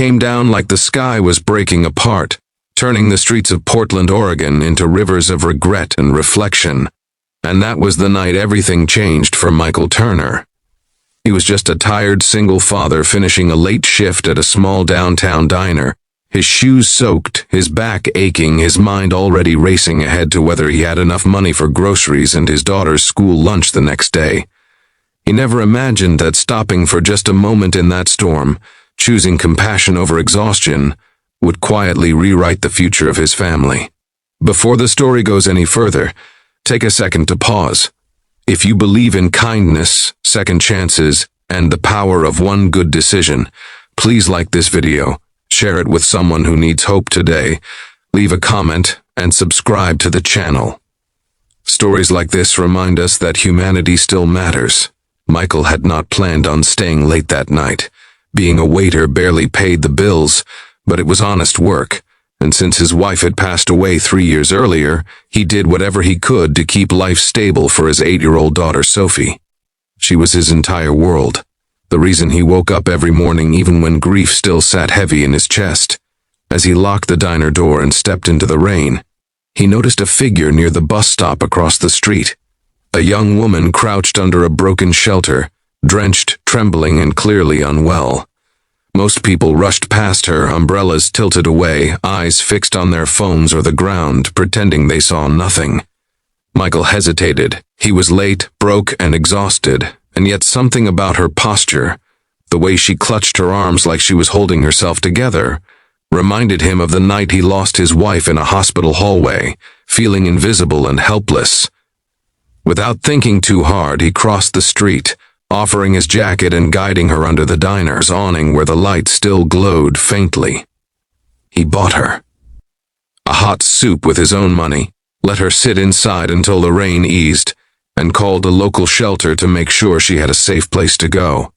came down like the sky was breaking apart, turning the streets of Portland, Oregon into rivers of regret and reflection. And that was the night everything changed for Michael Turner. He was just a tired single father finishing a late shift at a small downtown diner, his shoes soaked, his back aching, his mind already racing ahead to whether he had enough money for groceries and his daughter's school lunch the next day. He never imagined that stopping for just a moment in that storm, choosing compassion over exhaustion, would quietly rewrite the future of his family. Before the story goes any further, take a second to pause. If you believe in kindness, second chances, and the power of one good decision, please like this video, share it with someone who needs hope today, leave a comment, and subscribe to the channel. Stories like this remind us that humanity still matters. Michael had not planned on staying late that night. Being a waiter barely paid the bills, but it was honest work. And since his wife had passed away 3 years earlier, he did whatever he could to keep life stable for his 8-year-old daughter Sophie. She was his entire world, the reason he woke up every morning even when grief still sat heavy in his chest. As he locked the diner door and stepped into the rain, he noticed a figure near the bus stop across the street. A young woman crouched under a broken shelter, drenched, trembling, and clearly unwell. Most people rushed past her, umbrellas tilted away, eyes fixed on their phones or the ground, pretending they saw nothing. Michael hesitated. He was late, broke, and exhausted, and yet something about her posture, the way she clutched her arms like she was holding herself together, reminded him of the night he lost his wife in a hospital hallway, feeling invisible and helpless. Without thinking too hard, he crossed the street, offering his jacket and guiding her under the diner's awning where the light still glowed faintly. He bought her a hot soup with his own money, let her sit inside until the rain eased, and called a local shelter to make sure she had a safe place to go.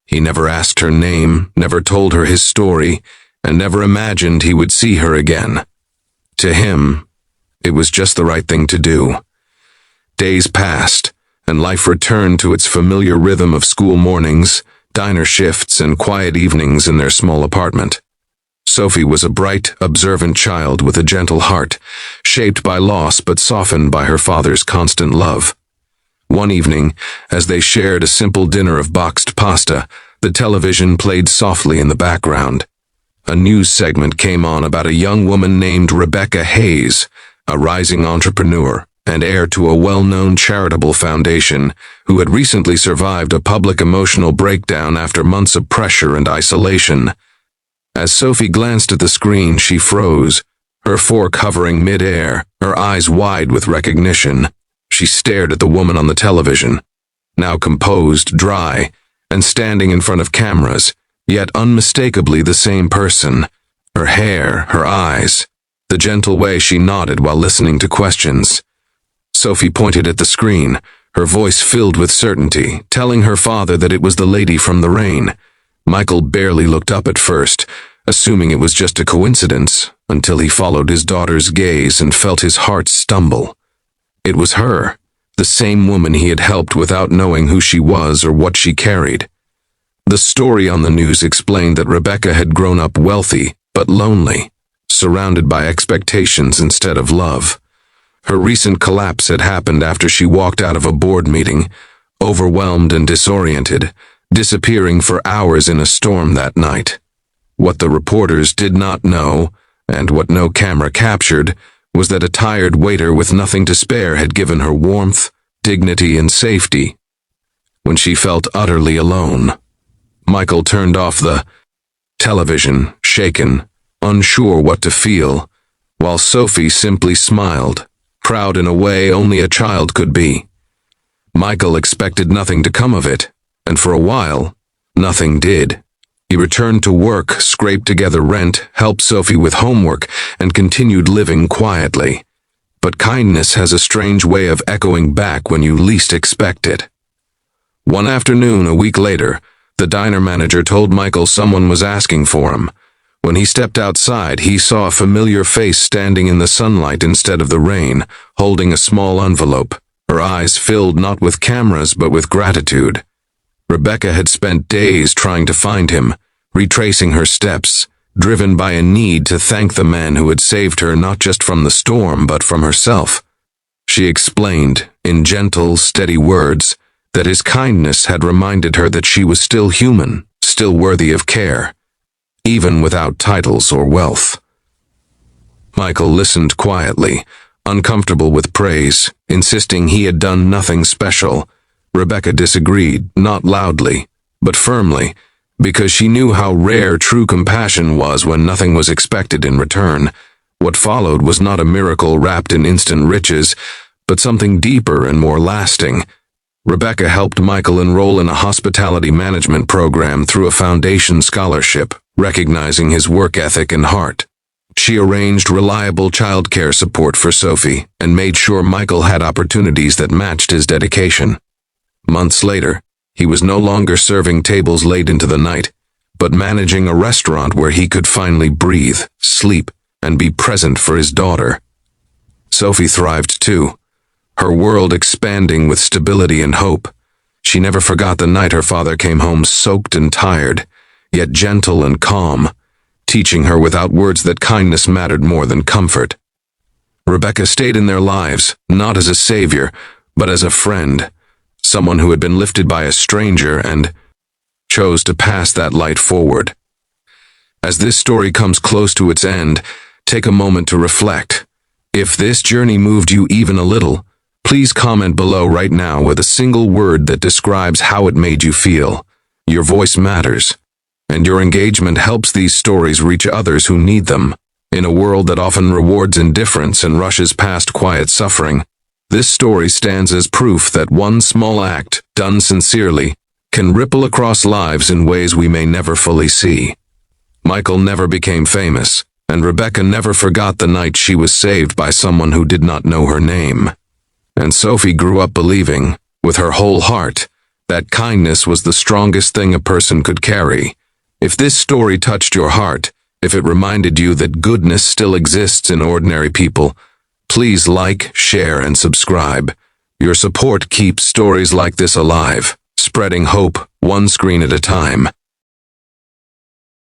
He never asked her name, never told her his story, and never imagined he would see her again. To him, it was just the right thing to do. Days passed, and life returned to its familiar rhythm of school mornings, diner shifts, and quiet evenings in their small apartment. Sophie was a bright, observant child with a gentle heart, shaped by loss but softened by her father's constant love. One evening, as they shared a simple dinner of boxed pasta, the television played softly in the background. A news segment came on about a young woman named Rebecca Hayes, a rising entrepreneur and heir to a well-known charitable foundation, who had recently survived a public emotional breakdown after months of pressure and isolation. As Sophie glanced at the screen, she froze, her fork hovering mid-air, her eyes wide with recognition. She stared at the woman on the television, now composed, dry, and standing in front of cameras, yet unmistakably the same person. Her hair, her eyes, the gentle way she nodded while listening to questions. Sophie pointed at the screen, her voice filled with certainty, telling her father that it was the lady from the rain. Michael barely looked up at first, assuming it was just a coincidence, until he followed his daughter's gaze and felt his heart stumble. It was her, the same woman he had helped without knowing who she was or what she carried. The story on the news explained that Rebecca had grown up wealthy, but lonely, surrounded by expectations instead of love. Her recent collapse had happened after she walked out of a board meeting, overwhelmed and disoriented, disappearing for hours in a storm that night. What the reporters did not know, and what no camera captured, was that a tired waiter with nothing to spare had given her warmth, dignity, and safety when she felt utterly alone. Michael turned off the television, shaken, unsure what to feel, while Sophie simply smiled, proud in a way only a child could be. Michael expected nothing to come of it, and for a while, nothing did. He returned to work, scraped together rent, helped Sophie with homework, and continued living quietly. But kindness has a strange way of echoing back when you least expect it. One afternoon, a week later, the diner manager told Michael someone was asking for him. When he stepped outside, he saw a familiar face standing in the sunlight instead of the rain, holding a small envelope, her eyes filled not with cameras but with gratitude. Rebecca had spent days trying to find him, retracing her steps, driven by a need to thank the man who had saved her not just from the storm but from herself. She explained, in gentle, steady words, that his kindness had reminded her that she was still human, still worthy of care, even without titles or wealth. Michael listened quietly, uncomfortable with praise, insisting he had done nothing special. Rebecca disagreed, not loudly, but firmly, because she knew how rare true compassion was when nothing was expected in return. What followed was not a miracle wrapped in instant riches, but something deeper and more lasting. Rebecca helped Michael enroll in a hospitality management program through a foundation scholarship, recognizing his work ethic and heart. She arranged reliable childcare support for Sophie and made sure Michael had opportunities that matched his dedication. Months later, he was no longer serving tables late into the night, but managing a restaurant where he could finally breathe, sleep, and be present for his daughter. Sophie thrived too, her world expanding with stability and hope. She never forgot the night her father came home soaked and tired, yet gentle and calm, teaching her without words that kindness mattered more than comfort. Rebecca stayed in their lives, not as a savior, but as a friend, someone who had been lifted by a stranger and chose to pass that light forward. As this story comes close to its end, take a moment to reflect. If this journey moved you even a little, please comment below right now with a single word that describes how it made you feel. Your voice matters, and your engagement helps these stories reach others who need them. In a world that often rewards indifference and rushes past quiet suffering, this story stands as proof that one small act, done sincerely, can ripple across lives in ways we may never fully see. Michael never became famous, and Rebecca never forgot the night she was saved by someone who did not know her name. And Sophie grew up believing, with her whole heart, that kindness was the strongest thing a person could carry. If this story touched your heart, if it reminded you that goodness still exists in ordinary people, please like, share, and subscribe. Your support keeps stories like this alive, spreading hope one screen at a time.